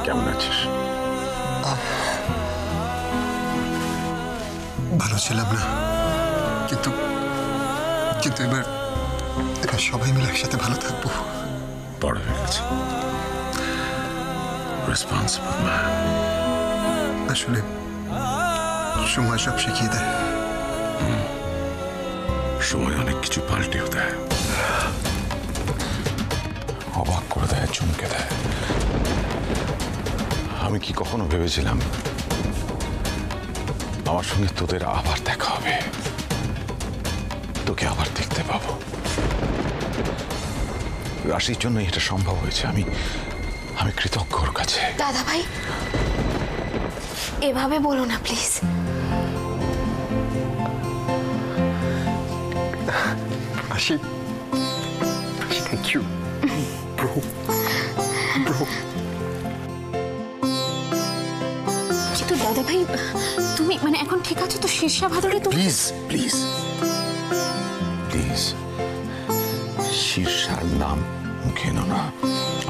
কেমন আছিস? ভালো ছিলাম না, কিন্তু কিন্তু এবার সবাই মিলে একসাথে ভালো থাকবো। বড় হয়ে গেছে, রেসপন্সিবল ম্যান। আসলে সময় সব শিখিয়ে দেয়। সময় অনেক কিছু পাল্টেও দেয়, অবাক করে দেয়, চমকে দেয়। আমি কি কখনো ভেবেছিলাম আমার সঙ্গে তোদের আবার দেখা হবে, তোকে আবার দেখতে পাবো? রাশির জন্য এটা সম্ভব হয়েছে। আমি কৃতজ্ঞ ওর কাছে। দাদা ভাই, এভাবে বলো না প্লিজ। আশি, থ্যাংক ইউ ব্রো। কিন্তু দাদা ভাই, তুমি মানে এখন ঠিক আছো তো? শীর্ষা ভাদরে তুমি প্লিজ প্লিজ প্লিজ শীর্ষার নাম মুখে এনো না।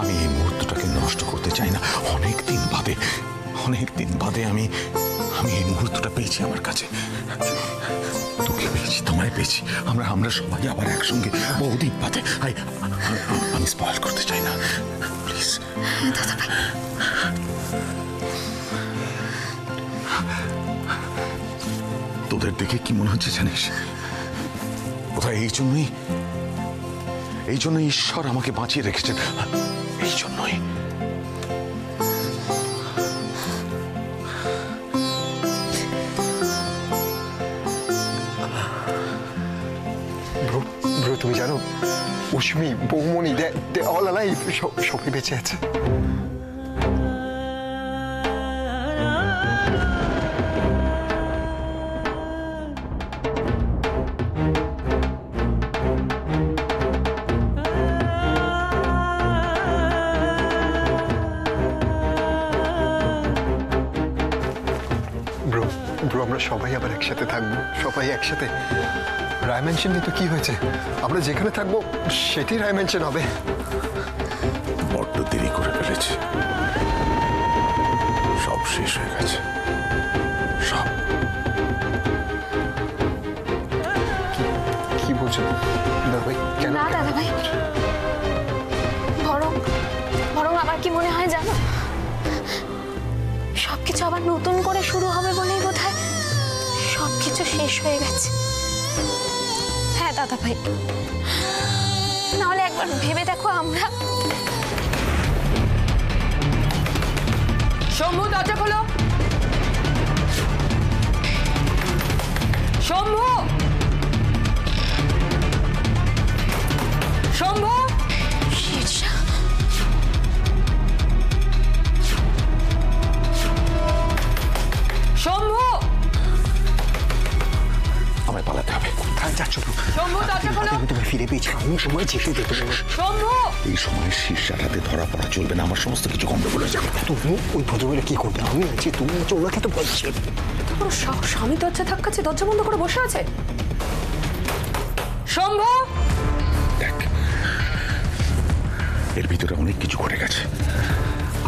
আমি এই মুহূর্তটাকে নষ্ট করতে চাই না। অনেক দিন বাদে আমি এই মুহূর্তটা পেয়েছি আমার কাছে। তোকে পেয়েছি, তোমায় পেয়েছি, আমরা সবাই আবার একসঙ্গে বহুদিন বাদে। আমি স্পয়েল করতে চাই না, প্লিজ। দাদা ভাই, তোদের দেখে কি মনে হচ্ছে জানিস? কোথায় এই জন্যই ঈশ্বর আমাকে বাঁচিয়ে রেখেছেন। এই জন্যই ব্রো, তুমি জানো উষ্মি, বৌমনি, দে অল অ্যালাইভ, সবাই বেঁচে আছে। ব্রো, আমরা সবাই আবার একসাথে থাকবো, সবাই একসাথে। রায় মেনশন তো কি হয়েছে? আমরা যেখানে থাকবো সেটি রায় মেনশন হবে। বড্ড দেরি করে ফেলেছি, সব শেষ হয়ে গেছে, সব। কি বলছো দাদা ভাই? কেন? না দাদা ভাই, বরং আমার কি মনে হয় জানো, সবকিছু আবার নতুন করে শুরু হবে বলেই বোধহয় সবকিছু শেষ হয়ে গেছে। হ্যাঁ দাদা ভাই, নাহলে একবার ভেবে দেখো, আমরা শম্ভু, দরজা খোলো। শম্ভু, শম্ভু, শীর্ষা, শম্ভু, আমায় পালাতে হবে। কোথায় যাচ্ছ? শম্ভু, দরজা খোলো। তুমি ফিরে পেয়েছি, আমি সময় যেতে দেবো। শম্ভু, এই সময় শীর্ষার হাতে ধরা পড়া চলবে না, আমার সমস্ত কিছু গন্ডগোল হয়ে যাবে। তুমি ওই ভদ্রমহিলা কি করবে? আমি আছি, তুমি আছো, ওনাকে তো বলছি। পুরো স্বামী দরজা ধাক্কাচ্ছে, দরজা বন্ধ করে বসে আছে। শম্ভু, দেখ, এর ভিতরে অনেক কিছু ঘটে গেছে।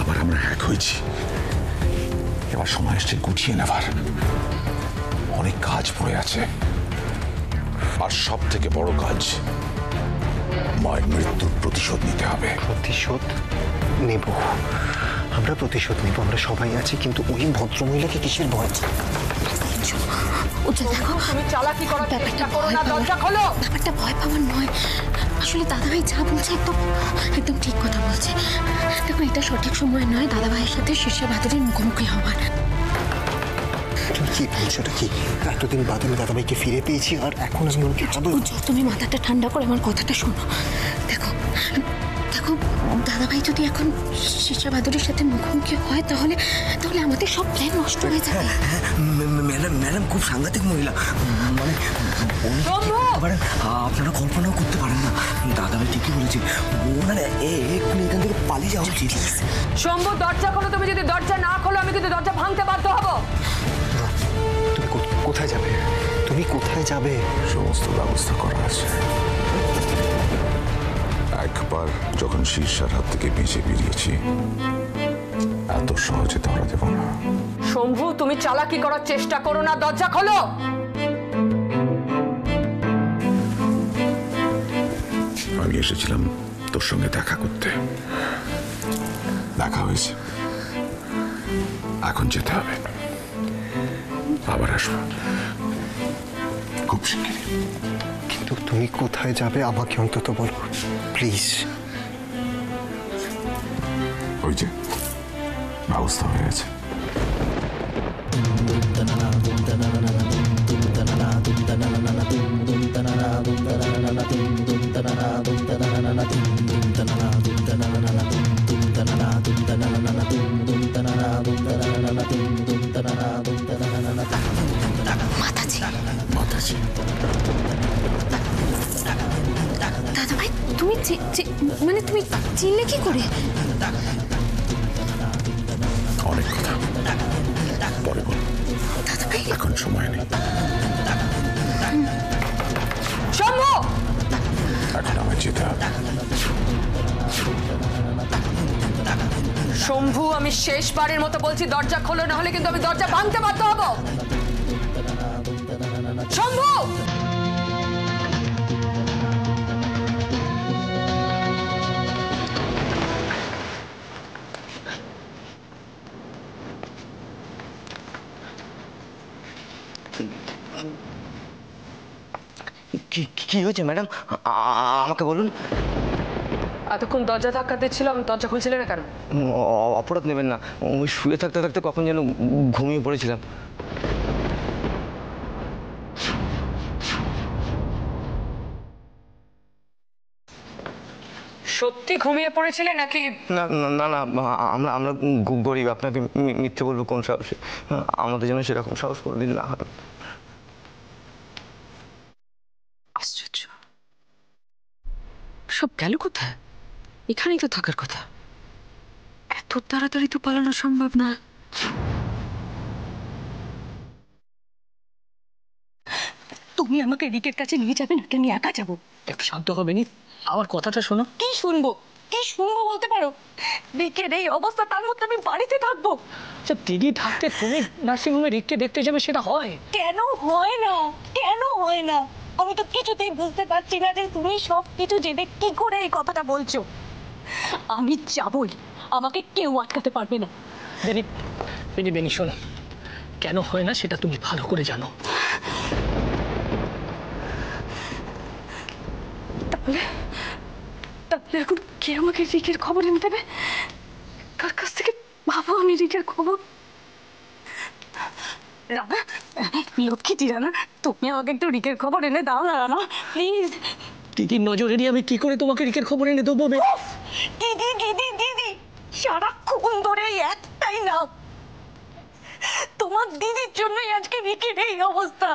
আবার আমরা হ্যাক হয়েছি। এবার সময় এসছে গুছিয়ে নেবার। অনেক কাজ পড়ে আছে, আর সব থেকে বড় কাজ, মায়ের মৃত্যুর প্রতিশোধ নিতে হবে। প্রতিশোধ নেব, আমরা প্রতিশোধ নেব, আমরা সবাই আছি। কিন্তু ওই ভদ্রমহিলাকে কিসের ভয়? উজ্জ্বল দেখো, তুমি চালাকি করার চেষ্টা করো না, দরজা খোলো। ব্যাপারটা ভয় পাওয়ার নয়। আসলে দাদা ভাই যা বলছে একদম ঠিক কথা বলছে। দেখো, এটা সঠিক সময় নয় দাদা ভাইয়ের সাথে শীর্ষা ভাদরের মুখোমুখি হওয়ার। তুমি কি বলছো? এটা কি? এতদিন বাদে আমি দাদাভাইকে ফিরে পেয়েছি, আর এখন আমি ওকে যাবো? তুমি মাথাটা ঠান্ডা করে আমার কথাটা শোনো। দেখো, দাদাভাই যদি এখন শীর্ষা ভাদরের সাথে মুখোমুখি হয়, তাহলে আমাদের সব প্ল্যান নষ্ট হয়ে যাবে। ম্যাডাম খুব সাংঘাতিক মহিলা, মানে আপনারা কল্পনাও করতে পারেন না। দাদাভাই ঠিকই বলেছে, ওনারা এক্ষুনি এখান থেকে পালিয়ে যাওয়া উচিত। শম্ভু, দরজা খোলো। তুমি যদি দরজা না খোলো, আমি কিন্তু দরজা ভাঙতে বাধ্য হবো। তুমি কোথায় যাবে? তুমি কোথায় যাবে? সমস্ত ব্যবস্থা করা আছে। একবার যখন শীর্ষার হাত থেকে বেঁচে বেরিয়েছি, অত সহজে ধরা দেব না। শম্ভু, তুমি চালাকি করার চেষ্টা করো না, দরজা খোলো। আমি এসেছিলাম তোর সঙ্গে দেখা করতে, দেখা হয়েছে, এখন যেতে হবে, আবার আসবো খুব শিগগিরই। কিন্তু তুমি কোথায় যাবে আমাকে অন্তত বলো প্লিজ। ওই যে ব্যবস্থা হয়ে গেছে। মাতাজি, মাতাজি, দাদা ভাই তুমি মানে তুমি চিনলে কি করে? অনেক কথা পরে বল, দাদা ভাই এখন সময় নেই। শম্ভু, এখন আমার যেতে হবে। শম্ভু, আমি শেষবারের মতো বলছি, দরজা খোলো, না হলে কিন্তু আমি দরজা ভাঙতে বাধ্য হব। শম্ভু! কি হয়েছে ম্যাডাম? আমাকে বলুন। এতক্ষণ দরজা ধাক্কা দিচ্ছিলাম, দরজা খুলছিলে না কেন? অপরাধ নেবেন না, ওই শুয়ে থাকতে থাকতে কখন যেন ঘুমিয়ে পড়েছিলাম। সত্যি ঘুমিয়ে পড়েছিলে নাকি? না না না, আমরা আমরা গরিব, আপনাকে মিথ্যে বলবো কোন সাহসে? আমাদের জন্য সেরকম সাহস কোনোদিন না হয়। আশ্চর্য, সব গেল কোথায়? এখানেই তো থাকার কথা। এত তাড়াতাড়ি তো পালানো সম্ভব না। তুমি আমাকে রিকের কাছে নিয়ে যাবে নাকি আমি একা যাবো? একটু শান্ত হবে নি, আমার কথাটা শোনো। কি শুনবো? কি শুনবো বলতে পারো? রিকের এই অবস্থা, তার মধ্যে আমি বাড়িতে থাকবো? আচ্ছা, দিদি থাকতে তুমি নার্সিংহোমে রিককে দেখতে যাবে, সেটা হয়? কেন হয় না? কেন হয় না? আমি তো কিছুতেই বুঝতে পারছি না যে তুমি সব কিছু জেনে কি করে এই কথাটা বলছো। আমি যাবই, আমাকে কেউ আটকাতে পারবে না। বেনি বেনি বেনি শোনো, কেন হয় না সেটা তুমি ভালো করে জানো। তাহলে তাহলে এখন কে আমাকে রিকের খবর এনে দেবে? কার কাছ থেকে ভাবো আমি রিকের খবর? রানা, লক্ষ্মীটি রানা, তুমি আমাকে একটু রিকের খবর এনে দাও না রানা, প্লিজ। দিদির নজরে নিয়ে আমি কি করে তোমাকে রিকের খবর এনে দেবো? দিদি দিদি দিদি, সারাক্ষণ ধরে এই একটাই নাম। তোমার দিদির জন্যই আজকে রিকের এই অবস্থা।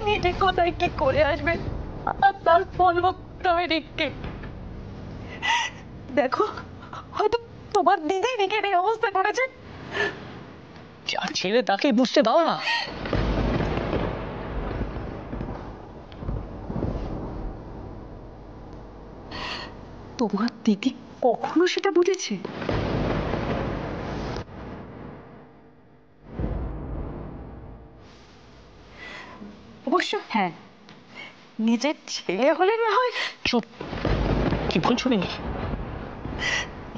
নিজে কোথায় কি করে আসবে আর তার বলবো তবে রিককে। দেখো, হয়তো তোমার দিদি রিকের এই অবস্থা করেছে। যার ছেলে তাকে বুঝতে দাও না। তোমার দিদি কখনো সেটা বুঝেছে? অবশ্য হ্যাঁ, নিজের ছেলে হলে না হয়। চুপ, কি বলছো বেনি?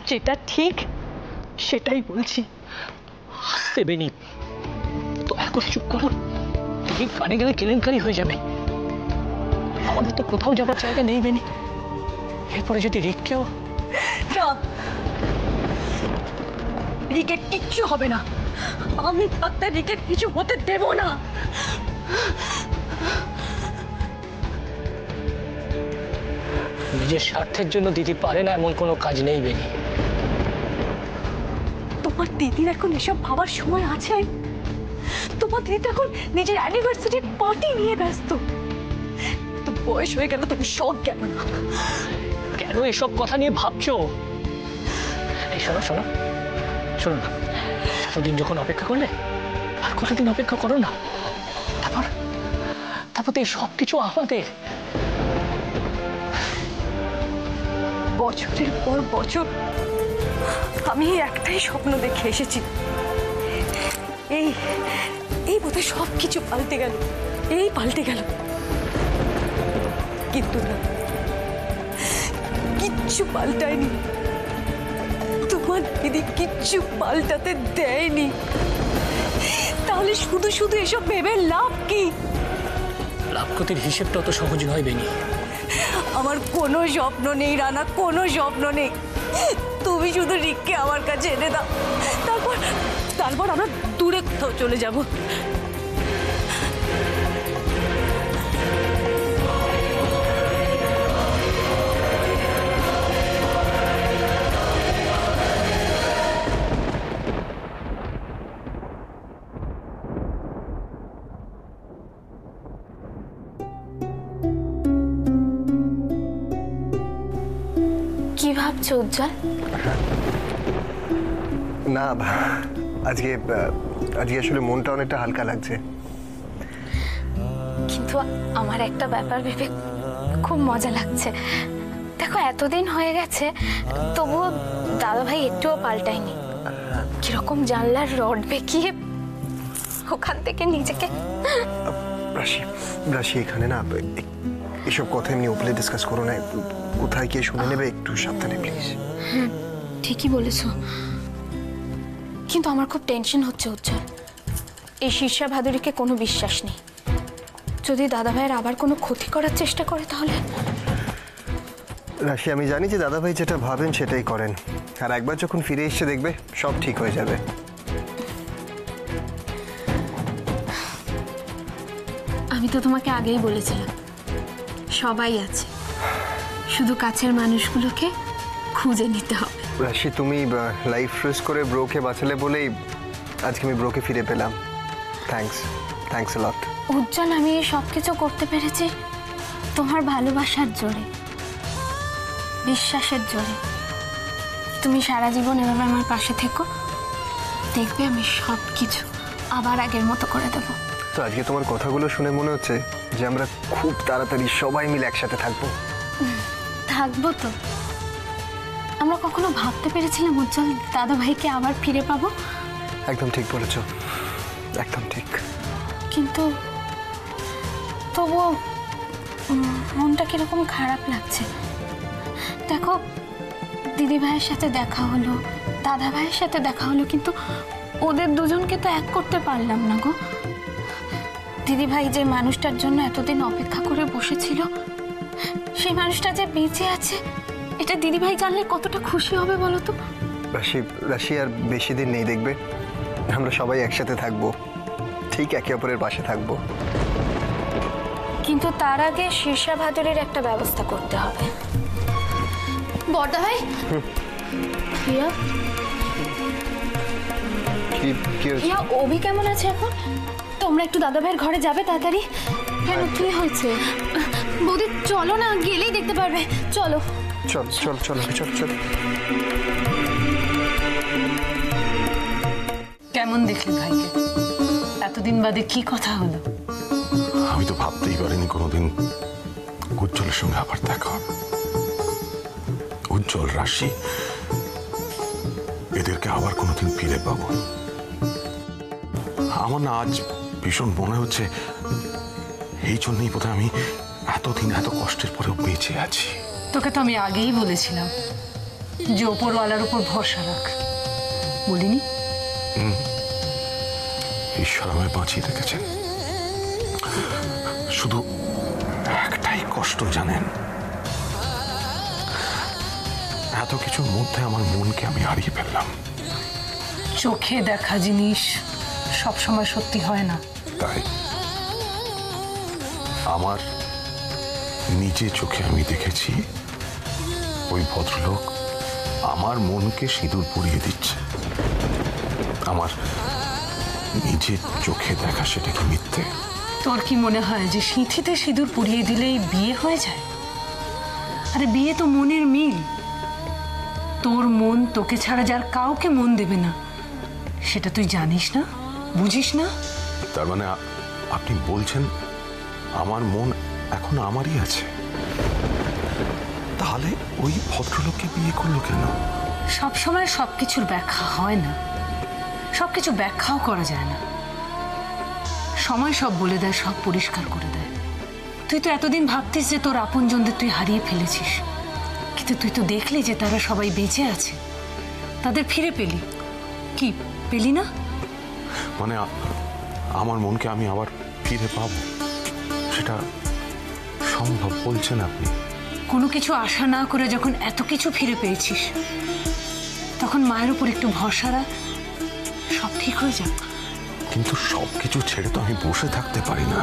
যেটা ঠিক সেটাই বলছি। আস্তে বেনি, তো এখন চুপ করো, দিদি কানে গেলে কেলেঙ্কারি হয়ে যাবে। আমাদের তো কোথাও যাবার জায়গা নেই বেনি, এরপরে যদি রিককেও। না, রিকেট কিচ্ছু হবে না। আমি থাকতে রিকেট কিছু হতে দেব না। নিজের স্বার্থের জন্য দিদি পারে না এমন কোনো কাজ নেই বেনি। তোমার দিদির এখন এসব ভাবার সময় আছে? তোমার দিদি এখন নিজের অ্যানিভার্সারির পার্টি নিয়ে ব্যস্ত। তো বয়স হয়ে গেল, তুমি সব গেল না। কেন এসব কথা নিয়ে ভাবছো? এই শোনো শোনো শোনো না, এতদিন যখন অপেক্ষা করলে আর কতদিন অপেক্ষা করো না। তারপর তারপর তো এই সব কিছু আমাদের। বছরের পর বছর আমি একটাই স্বপ্ন দেখে এসেছি, এই এই বোধহয় সব কিছু পাল্টে গেল, এই পাল্টে গেল। কিন্তু না, কিচ্ছু পাল্টায়নি। তোমার দিদি কিচ্ছু পাল্টাতে দেয়নি। তাহলে শুধু শুধু এসব ভেবে লাভ কি? লাভ ক্ষতির হিসেবটা অত সহজ নয় বেনি। আমার কোনো স্বপ্ন নেই রানা, কোনো স্বপ্ন নেই। তুমি শুধু রিককে আমার কাছে এনে দাও, তারপর তারপর আমরা দূরে কোথাও চলে যাব। কি ভাবছো উজ্জ্বল? না, আজকে আজকে আসলে মনটা অনেকটা হালকা লাগছে। কিন্তু আমার একটা ব্যাপার ভেবে খুব মজা লাগছে। দেখো এতদিন হয়ে গেছে, তবুও দাদাভাই একটুও পাল্টায়নি। কিরকম জানলার রড বেঁকিয়ে ওখান থেকে নিজেকে। রাশি, রাশি এখানে না এসব কথা এমনি ওপেনে ডিসকাস করো না। কোথায় গিয়ে শুনে নেবে, একটু সাবধানে প্লিজ। ঠিকই বলেছো, কিন্তু আমার খুব টেনশন হচ্ছে উজ্জ্বল। এই শীর্ষা ভাদুরীকে কোনো বিশ্বাস নেই। যদি দাদাভাইয়ের আবার কোনো ক্ষতি করার চেষ্টা করে তাহলে। রাশি, আমি জানি যে দাদাভাই যেটা ভাবেন সেটাই করেন, আর একবার যখন ফিরে এসে দেখবে সব ঠিক হয়ে যাবে। আমি তো তোমাকে আগেই বলেছিলাম, সবাই আছে, শুধু কাছের মানুষগুলোকে খুঁজে নিতে হবে। রাশি, তুমি লাইফ রিস্ক করে ব্রোকে বাঁচালে বলেই আজকে আমি ব্রোকে ফিরে পেলাম। থ্যাঙ্কস, থ্যাঙ্কস আ লট। উজ্জ্বল, আমি এই সব কিছু করতে পেরেছি তোমার ভালোবাসার জোরে, বিশ্বাসের জোরে। তুমি সারা জীবন এভাবে আমার পাশে থেকো, দেখবে আমি সব কিছু আবার আগের মতো করে দেবো। তো আজকে তোমার কথাগুলো শুনে মনে হচ্ছে যে আমরা খুব তাড়াতাড়ি সবাই মিলে একসাথে থাকবো। থাকবো তো। আমরা কখনো ভাবতে পেরেছিলাম উজ্জ্বল দাদাভাইকে আবার ফিরে পাবো? একদম ঠিক বলেছ, একদম ঠিক। কিন্তু তবুও মনটা কিরকম খারাপ লাগছে। দেখো, দিদি ভাইয়ের সাথে দেখা হলো, দাদা ভাইয়ের সাথে দেখা হলো, কিন্তু ওদের দুজনকে তো এক করতে পারলাম না গো। দিদি ভাই যে মানুষটার জন্য এতদিন অপেক্ষা করে বসেছিল, সেই মানুষটা যে বেঁচে আছে, এটা দিদি ভাই জানলে কতটা খুশি হবে বলো তো। রাশি, রাশি আর বেশি দিন নেই, দেখবে আমরা সবাই একসাথে থাকবো, ঠিক একে অপরের পাশে থাকবো। কিন্তু তার আগে শীর্ষা ভাদুরীর একটা ব্যবস্থা করতে হবে। বড়দা ভাই, প্রিয়া, প্রিয়া, অভি কেমন আছে এখন? তোমরা একটু দাদা ভাইয়ের ঘরে যাবে তাড়াতাড়ি। কেন, কি হয়েছে? বৌদি চলো না, গেলেই দেখতে পারবে। চলো চল চল চল চল চল। কেমন দেখলি ভাইকে? এতদিন বাদে কি কথা হলো? আমি তো ভাবতেই পারিনি কোনোদিন উজ্জ্বলের সঙ্গে আবার দেখা হবে। উজ্জ্বল, রাশি, এদেরকে আবার কোনোদিন ফিরে পাবো। আমার না আজ ভীষণ মনে হচ্ছে, এই জন্যই বোধহয় আমি এতদিন এত কষ্টের পরেও বেঁচে আছি। তোকে তো আমি আগেই বলেছিলাম যে ওপরওয়ালার উপর ভরসা রাখ, বলিনি? ঈশ্বর আমায় বাঁচিয়ে রেখেছেন। শুধু একটাই কষ্ট জানেন, এত কিছুর মধ্যে আমার মনকে আমি হারিয়ে ফেললাম। চোখে দেখা জিনিস সব সময় সত্যি হয় না। তাই আমার নিজে চোখে আমি দেখেছি ওই ভদ্রলোক আমার মনকে সিঁদুর পরিয়ে দিচ্ছে। আমার নিজের চোখে দেখা সেটা কি মিথ্যে? তোর কি মনে হয় যে সিঁথিতে সিঁদুর পরিয়ে দিলেই বিয়ে হয়ে যায়? আরে বিয়ে তো মনের মিল। তোর মন তোকে ছাড়া যার কাউকে মন দেবে না, সেটা তুই জানিস না, বুঝিস না? তার মানে আপনি বলছেন আমার মন এখন আমারই আছে? তাহলে ওই ভদ্রলোককে বিয়ে করলো কেন? সব সময় সবকিছুর ব্যাখ্যা হয় না, সবকিছু ব্যাখ্যাও করা যায় না। সময় সব বলে দেয়, সব পরিষ্কার করে দেয়। তুই তো এতদিন ভাবতিস যে তোর আপনজনদের তুই হারিয়ে ফেলেছিস, কিন্তু তুই তো দেখলি যে তারা সবাই বেঁচে আছে, তাদের ফিরে পেলি। কি পেলি না? মানে আমার মনকে আমি আবার ফিরে পাবো, সেটা সম্ভব বলছেন আপনি? কোনো কিছু আশা না করে যখন এত কিছু ফিরে পেয়েছিস, তখন মায়ের উপর একটু ভরসা রাখ, সব ঠিক হয়ে যাবে। কিন্তু সবকিছু ছেড়ে তো আমি বসে থাকতে পারি না।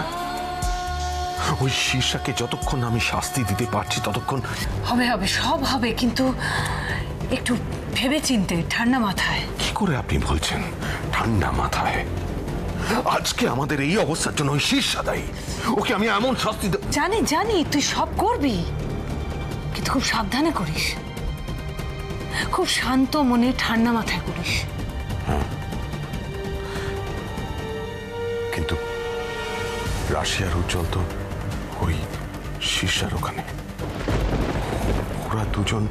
ওই শীর্ষাকে যতক্ষণ আমি শাস্তি দিতে পারছি ততক্ষণ। হবে হবে, সব হবে, কিন্তু একটু ভেবে চিনতে, ঠান্ডা মাথায়। কি করে আপনি বলছেন ঠান্ডা মাথায়? আজকে আমাদের এই অবস্থার জন্য ওই শীর্ষা দায়ী। ওকে আমি এমন শাস্তি জানি জানি তুই সব করবি, কিন্তু খুব সাবধানে করিস, খুব শান্ত মনে ঠান্ডা মাথায় করিস। কিন্তু রাশিয়ার উজ্জ্বল তো ওই শীর্ষার ওখানে। ওরা দুজন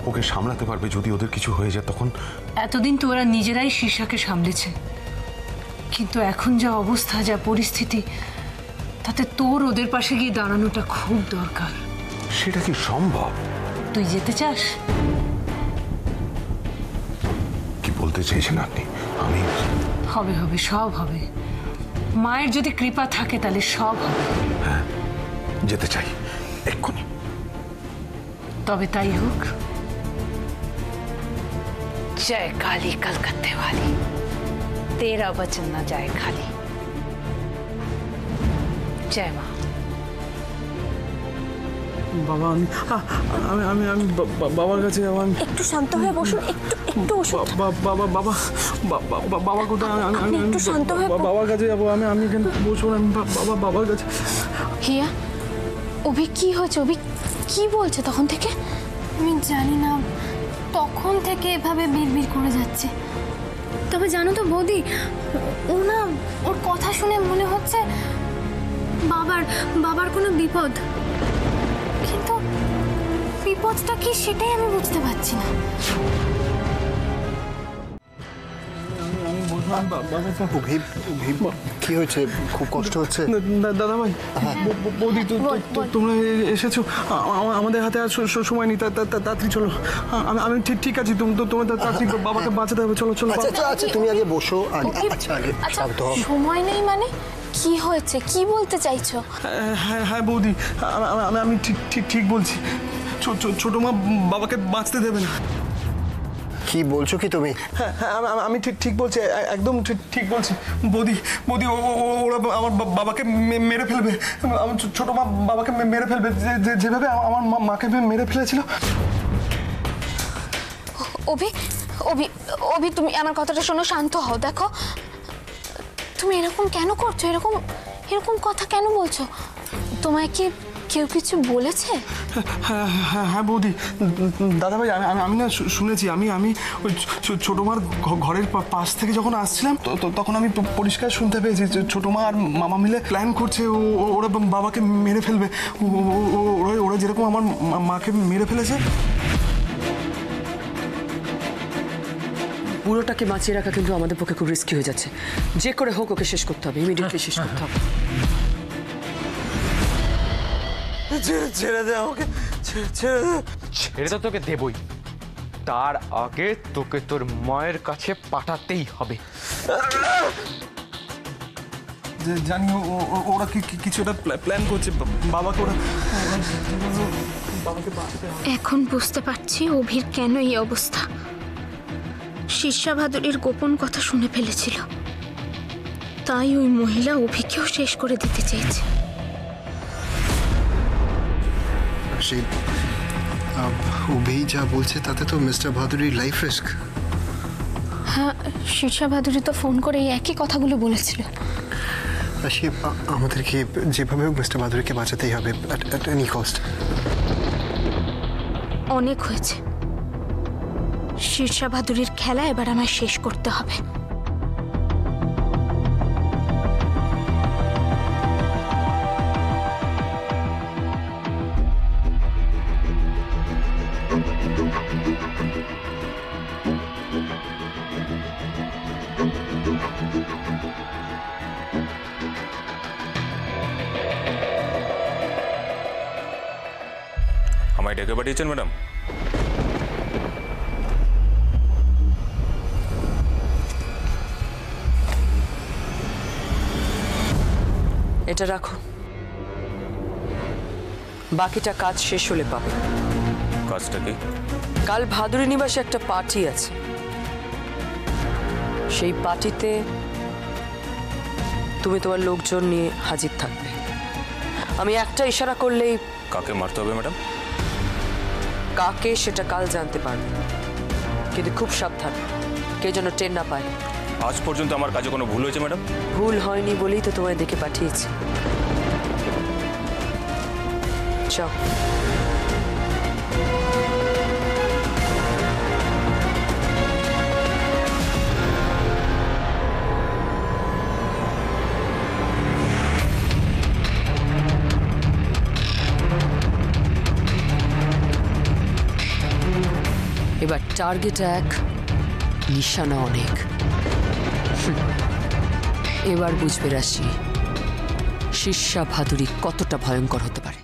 ওকে সামলাতে পারবে যদি ওদের কিছু হয়ে যায় তখন। এতদিন তো ওরা নিজেরাই শীর্ষাকে সামলেছে, কিন্তু এখন যা অবস্থা, যা পরিস্থিতি, তাতে তোর ওদের পাশে গিয়ে দাঁড়ানোটা খুব দরকার। সেটা কি সম্ভব? তুই যেতে চাস? কি বলতে চাইছেন আপনি? আমি হবে হবে, সব হবে। মায়ের যদি কৃপা থাকে তাহলে সব হবে। যেতে চাই এক্ষুনি। তবে তাই হোক। जय काली कलकत्ते वाली, तेरा वचन न जाए खाली। जय माँ। বাবা আমি আমি আমি আমি বাবার কাছে যাবো। আমি একটু শান্ত হয়ে বসুন, একটু ওষুধ। বাবা বাবা বাবা কোথায়? আমি একটু শান্ত হয়ে বাবার কাছে যাবো। আমি এখানে বসবো না। বাবার কাছে। হিয়া, অভি কি হয়েছে? অভি কি বলছে তখন থেকে? আমি জানি না, তখন থেকে এভাবে বিড়বিড় করে যাচ্ছে। তবে জানো তো বৌদি, ও না, ওর কথা শুনে মনে হচ্ছে বাবার কোনো বিপদ, কিন্তু বিপদটা কি সেটাই আমি বুঝতে পারছি না। কি হয়েছে? খুব কষ্ট হচ্ছে? দাদা ভাই, বৌদি তোমরা এসেছো, আমাদের হাতে আর সময় নেই, তাড়াতাড়ি চলো। আমি ঠিক আছি, তোমার তাড়াতাড়ি বাবাকে বাঁচাতে হবে। চলো চলো। আচ্ছা তুমি আগে বসো। আগে শান্ত হও। সময় নেই মানে কি হয়েছে? কি বলতে চাইছো? হ্যাঁ বৌদি, আমি ঠিক বলছি। ছোট মা বাবাকে বাঁচতে দেবে না। কি বলছো কি তুমি? হ্যাঁ আমি ঠিক বলছি, একদম ঠিক বলছি। বৌদি ওরা আমার বাবাকে মেরে ফেলবে। আমার ছোট মা বাবাকে মেরে ফেলবে, যেভাবে আমার মাকে মেরে ফেলেছিল। অভি অভি অভি, তুমি আমার কথাটা শোনো, শান্ত হও। দেখো, তুমি এরকম কেন করছো? এরকম কথা কেন বলছো? তোমায় কি কেউ কিছু বলেছে? হ্যাঁ বৌদি, দাদা ভাই, আমি না শুনেছি। আমি ওই ছোটো মার ঘরের পাশ থেকে যখন আসছিলাম তখন আমি পরিষ্কার শুনতে পেয়েছি ছোটো মা আর মামা মিলে প্ল্যান করছে ওরা বাবাকে মেরে ফেলবে। ওরা যেরকম আমার মাকে মেরে ফেলেছে। পুরোটাকে বাঁচিয়ে রাখা কিন্তু আমাদের পক্ষে খুব রিস্কি হয়ে যাচ্ছে। যে করে হোক ওকে শেষ করতে হবে, ইমিডিয়েটলি শেষ করতে হবে। ছেড়ে দে আমাকে, ছেড়ে দে। ছেড়ে তো তোকে দেবই, তার আগে তোকে তোর মায়ের কাছে পাঠাতেই হবে। জানি ওরা কিছু একটা প্ল্যান করছে। বাবাকে বাঁচাতে হবে। এখন বুঝতে পারছি অভির কেন এই অবস্থা। শীর্ষা ভাদুরীর গোপন কথা শুনে ফেলেছিল, তাই ওই মহিলা অভিকেও শেষ করে দিতে চেয়েছে। অভি যা বলছে তাতে তো মিস্টার ভাদুরীর লাইফ রিস্ক। হ্যাঁ, শীর্ষা ভাদুরী তো ফোন করে এই একই কথাগুলো বলেছিল। সে আমাদেরকে যেভাবে হোক মিস্টার ভাদুরীকে বাঁচাতেই হবে, অ্যাট এনি কস্ট। অনেক হয়েছে, শীর্ষা ভাদুরীর খেলা এবার আমায় শেষ করতে হবে। ডেকে পাঠিয়েছেন ম্যাডাম? এটা রাখো, বাকিটা কাজ শেষ হলে পাবে। কাজটা কি? কাল ভাদুরী নিবাসে একটা পার্টি আছে, সেই পার্টিতে তুমি তোমার লোকজন নিয়ে হাজির থাকবে। আমি একটা ইশারা করলেই কাকে মারতে হবে ম্যাডাম? কাকে সেটা কাল জানতে পারবে, কিন্তু খুব সাবধান, কে যেন টের না পায়। আজ পর্যন্ত আমার কাজে কোনো ভুল হয়েছে ম্যাডাম? ভুল হয়নি বলেই তো তোমায় দেখে পাঠিয়েছি। যাও। এবার টার্গেট এক, নিশানা অনেক। এবার বুঝবে রাশি শিষ্যা ভাদুরী কতটা ভয়ঙ্কর হতে পারে।